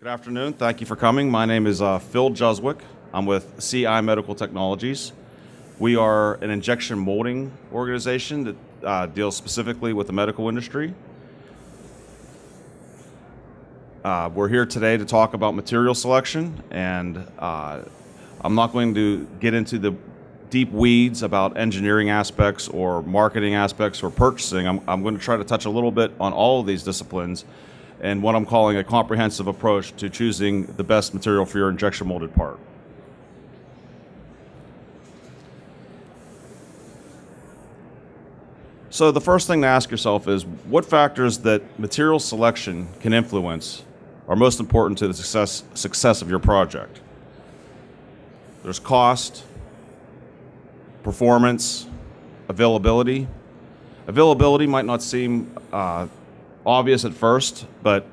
Good afternoon. Thank you for coming. My name is Phil Juzwick. I'm with CI Medical Technologies. We are an injection molding organization that deals specifically with the medical industry. We're here today to talk about material selection, and I'm not going to get into the deep weeds about engineering aspects or marketing aspects or purchasing. I'm going to try to touch a little bit on all of these disciplines and what I'm calling a comprehensive approach to choosing the best material for your injection molded part. So the first thing to ask yourself is, what factors that material selection can influence are most important to the success of your project? There's cost, performance, availability. Availability might not seem obvious at first, but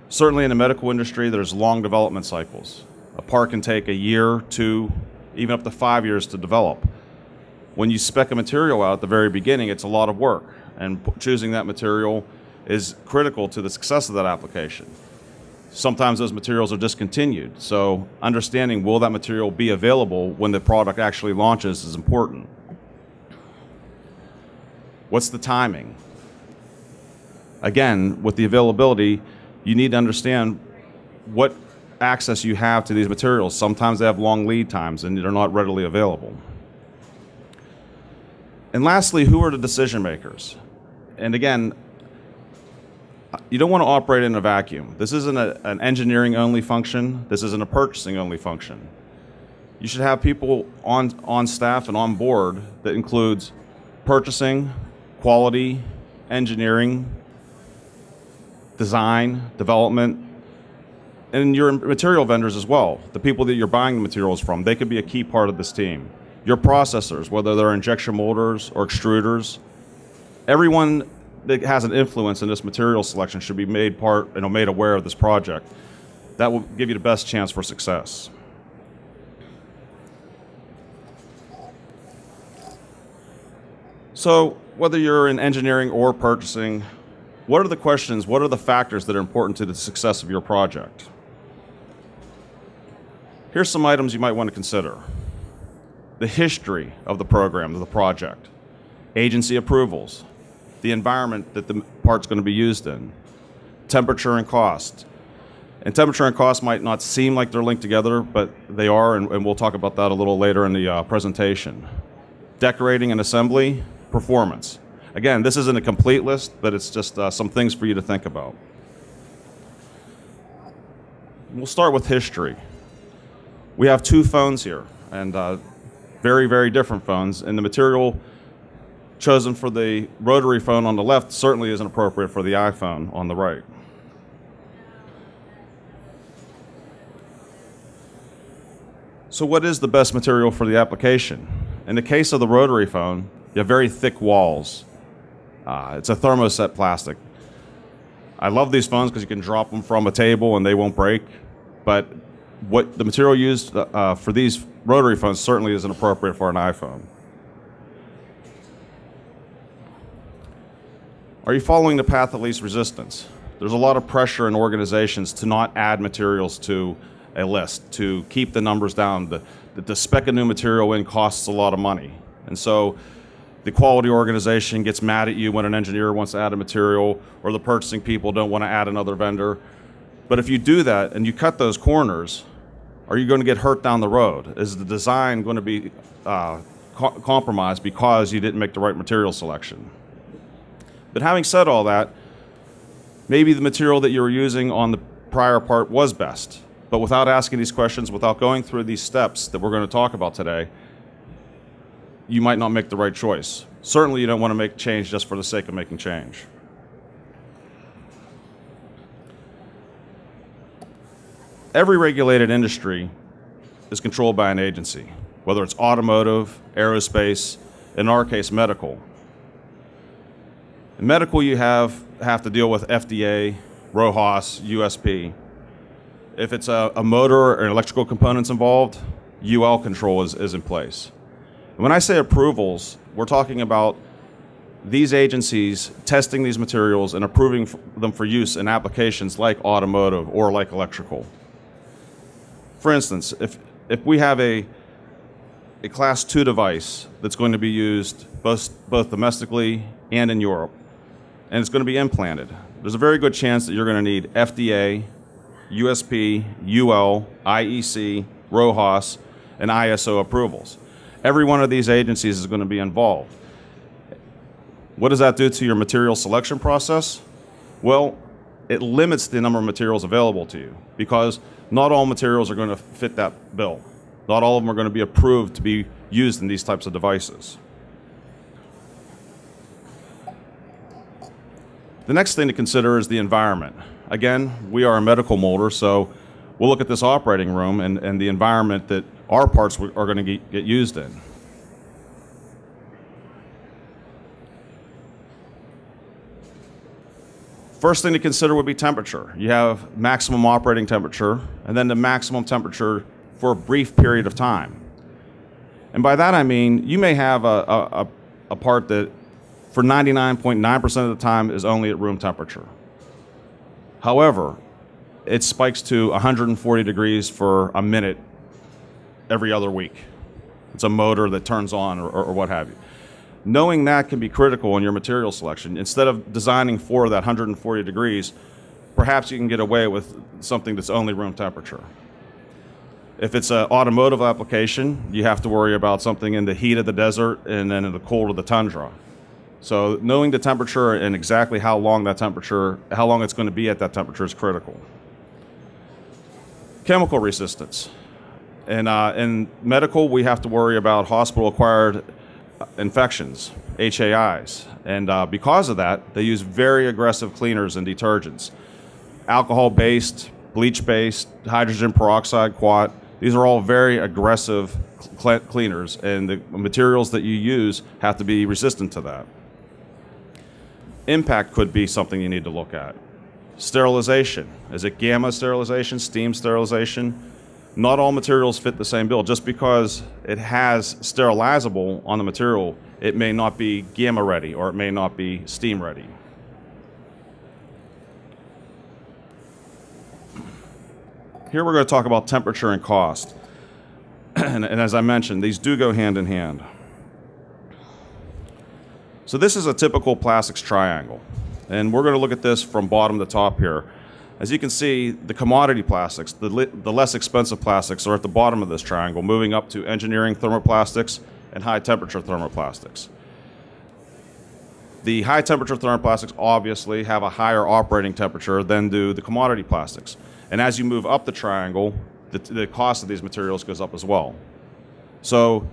certainly in the medical industry, there's long development cycles. A part can take a year, 2, even up to 5 years to develop. When you spec a material out at the very beginning, it's a lot of work, and choosing that material is critical to the success of that application. Sometimes those materials are discontinued, so understanding will that material be available when the product actually launches is important. What's the timing? Again, with the availability, you need to understand what access you have to these materials. Sometimes they have long lead times and they're not readily available. And lastly, who are the decision makers? And again, you don't want to operate in a vacuum. This isn't an engineering-only function. This isn't a purchasing-only function. You should have people on staff and on board that includes purchasing, quality, engineering, design, development, and your material vendors as well. The people that you're buying the materials from, they could be a key part of this team. Your processors, whether they're injection molders or extruders, everyone that has an influence in this material selection should be made aware of this project. That will give you the best chance for success. So whether you're in engineering or purchasing, what are the questions, what are the factors that are important to the success of your project? Here's some items you might want to consider. The history of the program, of the project, agency approvals, the environment that the part's going to be used in, temperature and cost. And temperature and cost might not seem like they're linked together, but they are, and we'll talk about that a little later in the presentation. Decorating and assembly, performance. Again, this isn't a complete list, but it's just some things for you to think about. We'll start with history. We have 2 phones here, and very, very different phones, and the material chosen for the rotary phone on the left certainly isn't appropriate for the iPhone on the right. So what is the best material for the application? In the case of the rotary phone, you have very thick walls. It's a thermoset plastic. I love these phones because you can drop them from a table and they won't break, but what the material used for these rotary phones certainly isn't appropriate for an iPhone. Are you following the path of least resistance? There's a lot of pressure in organizations to not add materials to a list, to keep the numbers down. The spec a new material in costs a lot of money. And so the quality organization gets mad at you when an engineer wants to add a material, or the purchasing people don't want to add another vendor. But if you do that and you cut those corners, are you going to get hurt down the road? Is the design going to be compromised because you didn't make the right material selection? But having said all that, maybe the material that you were using on the prior part was best. But without asking these questions, without going through these steps that we're going to talk about today, you might not make the right choice. Certainly you don't want to make change just for the sake of making change. Every regulated industry is controlled by an agency, whether it's automotive, aerospace, in our case, medical. In medical, you have to deal with FDA, RoHS, USP. If it's a motor or electrical components involved, UL control is in place. And when I say approvals, we're talking about these agencies testing these materials and approving them for use in applications like automotive or like electrical. For instance, if we have a Class 2 device that's going to be used both domestically and in Europe, and it's going to be implanted, there's a very good chance that you're going to need FDA, USP, UL, IEC, RoHS, and ISO approvals. Every one of these agencies is going to be involved. What does that do to your material selection process? Well, it limits the number of materials available to you because not all materials are going to fit that bill. Not all of them are going to be approved to be used in these types of devices. The next thing to consider is the environment. Again, we are a medical molder, so we'll look at this operating room and the environment that our parts are going to get used in. First thing to consider would be temperature. You have maximum operating temperature and then the maximum temperature for a brief period of time. And by that I mean you may have a part that for 99.9% of the time is only at room temperature. However, it spikes to 140 degrees for a minute every other week. It's a motor that turns on or what have you. Knowing that can be critical in your material selection. Instead of designing for that 140 degrees, perhaps you can get away with something that's only room temperature. If it's an automotive application, you have to worry about something in the heat of the desert and then in the cold of the tundra. So knowing the temperature and exactly how long it's going to be at that temperature is critical. Chemical resistance. In medical, we have to worry about hospital-acquired infections, HAIs. And because of that, they use very aggressive cleaners and detergents. Alcohol-based, bleach-based, hydrogen peroxide, quat. These are all very aggressive cleaners, and the materials that you use have to be resistant to that. Impact could be something you need to look at. Sterilization. Is it gamma sterilization, steam sterilization? Not all materials fit the same bill. Just because it has sterilizable on the material, it may not be gamma ready or it may not be steam ready. Here we're going to talk about temperature and cost. And as I mentioned, these do go hand in hand. So this is a typical plastics triangle. And we're going to look at this from bottom to top here. As you can see, the commodity plastics, the less expensive plastics, are at the bottom of this triangle, moving up to engineering thermoplastics and high temperature thermoplastics. The high temperature thermoplastics obviously have a higher operating temperature than do the commodity plastics. And as you move up the triangle, the cost of these materials goes up as well. So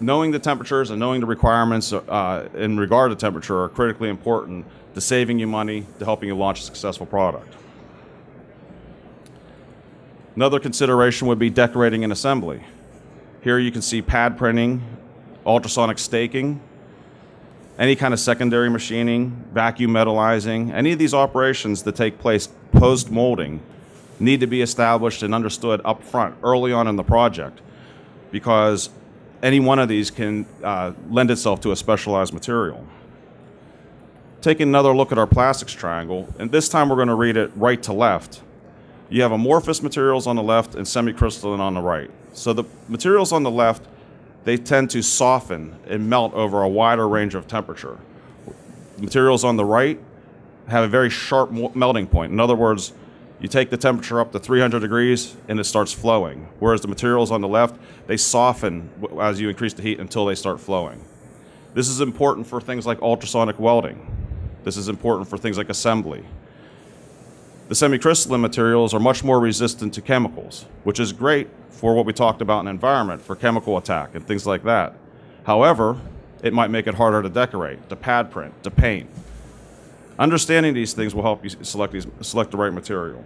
knowing the temperatures and knowing the requirements in regard to temperature are critically important to saving you money, to helping you launch a successful product. Another consideration would be decorating and assembly. Here you can see pad printing, ultrasonic staking, any kind of secondary machining, vacuum metallizing. Any of these operations that take place post-molding need to be established and understood up front, early on in the project, because any one of these can lend itself to a specialized material. Taking another look at our plastics triangle, and this time we're going to read it right to left. You have amorphous materials on the left and semicrystalline on the right. So the materials on the left, they tend to soften and melt over a wider range of temperature. Materials on the right have a very sharp melting point. In other words, you take the temperature up to 300 degrees and it starts flowing. Whereas the materials on the left, they soften as you increase the heat until they start flowing. This is important for things like ultrasonic welding. This is important for things like assembly. The semicrystalline materials are much more resistant to chemicals, which is great for what we talked about in environment, for chemical attack and things like that. However, it might make it harder to decorate, to pad print, to paint. Understanding these things will help you select the right material.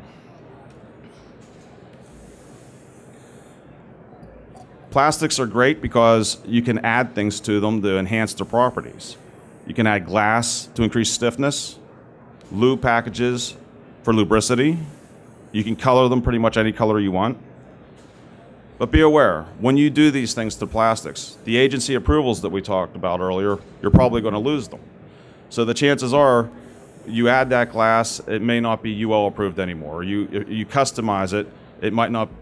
Plastics are great because you can add things to them to enhance their properties. You can add glass to increase stiffness, lube packages for lubricity. You can color them pretty much any color you want. But be aware, when you do these things to plastics, the agency approvals that we talked about earlier, you're probably going to lose them. So the chances are, you add that glass, it may not be UL approved anymore. You customize it,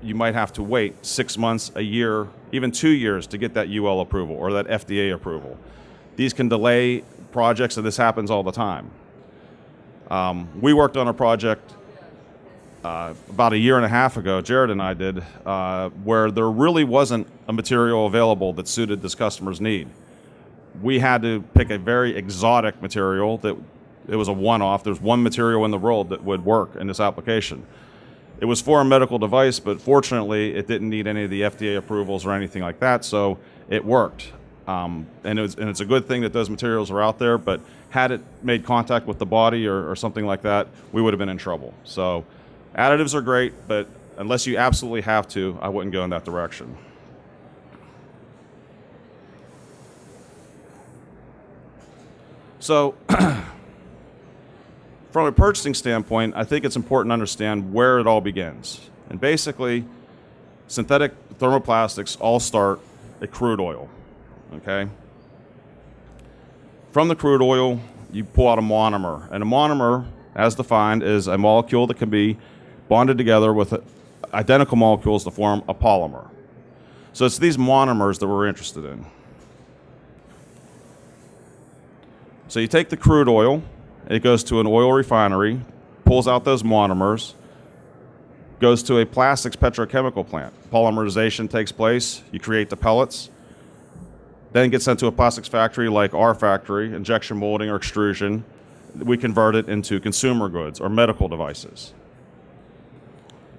you might have to wait 6 months, a year, even 2 years to get that UL approval or that FDA approval. These can delay projects, and this happens all the time. We worked on a project about a year and a half ago, Jared and I did, where there really wasn't a material available that suited this customer's need. We had to pick a very exotic material that it was a one-off. There's one material in the world that would work in this application. It was for a medical device, but fortunately it didn't need any of the FDA approvals or anything like that, so it worked. And it's a good thing that those materials are out there, but had it made contact with the body or something like that, we would have been in trouble. So additives are great, but unless you absolutely have to, I wouldn't go in that direction. So from a purchasing standpoint, I think it's important to understand where it all begins. And basically, synthetic thermoplastics all start at crude oil, okay? From the crude oil, you pull out a monomer. And a monomer, as defined, is a molecule that can be bonded together with identical molecules to form a polymer. So it's these monomers that we're interested in. So you take the crude oil, it goes to an oil refinery, pulls out those monomers, goes to a plastics petrochemical plant. Polymerization takes place, you create the pellets, then gets sent to a plastics factory like our factory, injection molding or extrusion. We convert it into consumer goods or medical devices.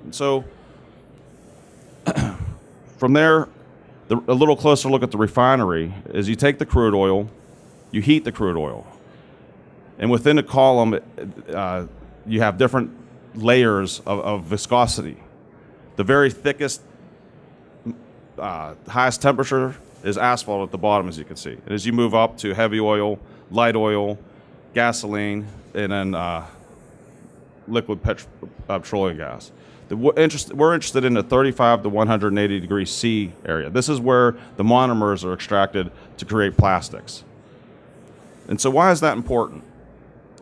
And so from there, a little closer look at the refinery is you take the crude oil, you heat the crude oil. And within a column, you have different layers of viscosity. The very thickest, highest temperature is asphalt at the bottom, as you can see. And as you move up to heavy oil, light oil, gasoline, and then liquid petroleum gas. We're interested in the 35 to 180 degrees C area. This is where the monomers are extracted to create plastics. And so why is that important?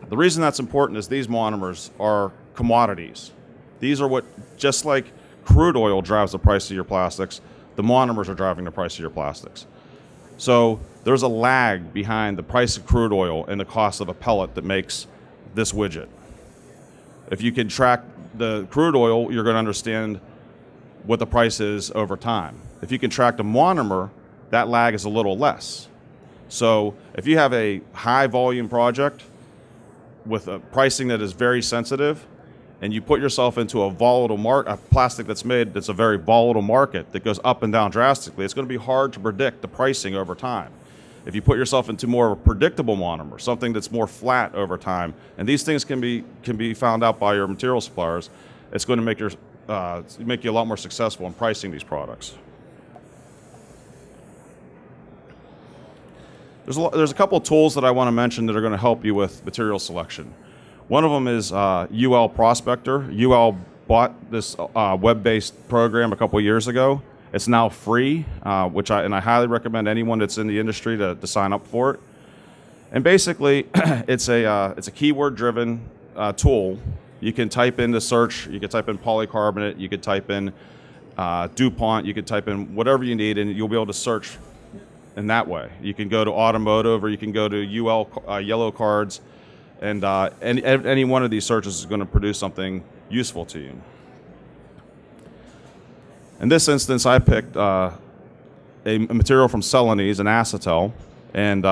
The reason that's important is these monomers are commodities. These are what, just like crude oil drives the price of your plastics, the monomers are driving the price of your plastics. So there's a lag behind the price of crude oil and the cost of a pellet that makes this widget. If you can track the crude oil, you're going to understand what the price is over time. If you can track the monomer, that lag is a little less. So if you have a high volume project with a pricing that is very sensitive, and you put yourself into a volatile market, a plastic that's made that's a very volatile market that goes up and down drastically, it's going to be hard to predict the pricing over time. If you put yourself into more of a predictable monomer, something that's more flat over time, and these things can be found out by your material suppliers, it's going to make you a lot more successful in pricing these products. There's a couple of tools that I want to mention that are going to help you with material selection. One of them is UL Prospector. UL bought this web-based program a couple of years ago. It's now free, which I highly recommend anyone that's in the industry to sign up for it. And basically, it's a keyword-driven tool. You can type in the search. You can type in polycarbonate. You could type in DuPont. You could type in whatever you need, and you'll be able to search in that way. You can go to automotive, or you can go to UL yellow cards, and any one of these searches is going to produce something useful to you. In this instance, I picked a material from Celanese, an acetal, and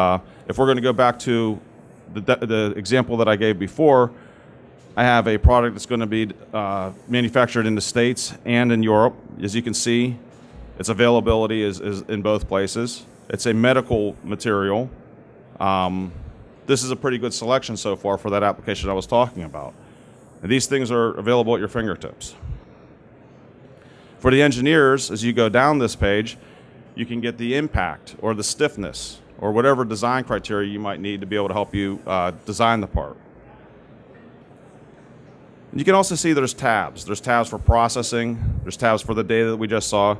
if we're going to go back to the example that I gave before, I have a product that's going to be manufactured in the States and in Europe. As you can see, its availability is in both places. It's a medical material. This is a pretty good selection so far for that application I was talking about. And these things are available at your fingertips. For the engineers, as you go down this page, you can get the impact or the stiffness or whatever design criteria you might need to be able to help you design the part. And you can also see there's tabs. There's tabs for processing. There's tabs for the data that we just saw.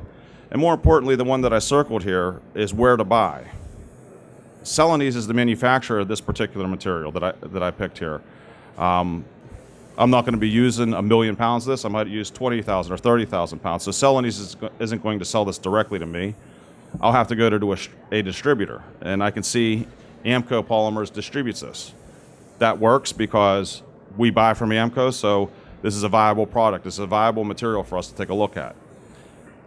And more importantly, the one that I circled here is where to buy. Celanese is the manufacturer of this particular material that I picked here. I'm not going to be using 1 million pounds of this. I might use 20,000 or 30,000 pounds. So Celanese isn't going to sell this directly to me. I'll have to go to a distributor. And I can see Amco Polymers distributes this. That works because we buy from Amco, so this is a viable product. This is a viable material for us to take a look at.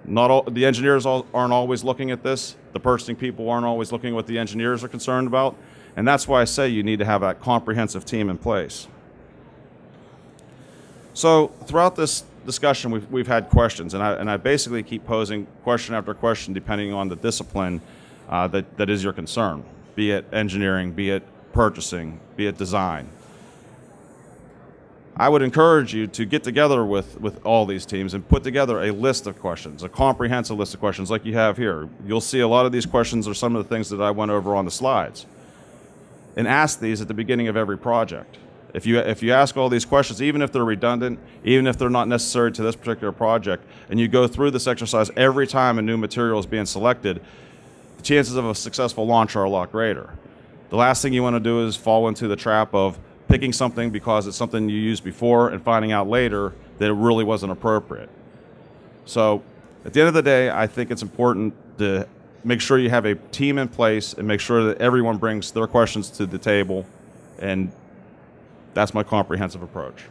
Not all, the engineers aren't always looking at this. The purchasing people aren't always looking at what the engineers are concerned about. And that's why I say you need to have that comprehensive team in place. So throughout this discussion, we've had questions, and I basically keep posing question after question depending on the discipline that is your concern, be it engineering, be it purchasing, be it design. I would encourage you to get together with all these teams and put together a list of questions, a comprehensive list of questions like you have here. You'll see a lot of these questions are some of the things that I went over on the slides. And ask these at the beginning of every project. If you ask all these questions, even if they're redundant, even if they're not necessary to this particular project, and you go through this exercise every time a new material is being selected, the chances of a successful launch are a lot greater. The last thing you want to do is fall into the trap of picking something because it's something you used before and finding out later that it really wasn't appropriate. So at the end of the day, I think it's important to make sure you have a team in place and make sure that everyone brings their questions to the table, and that's my comprehensive approach.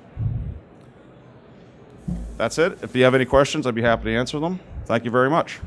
That's it. If you have any questions, I'd be happy to answer them. Thank you very much.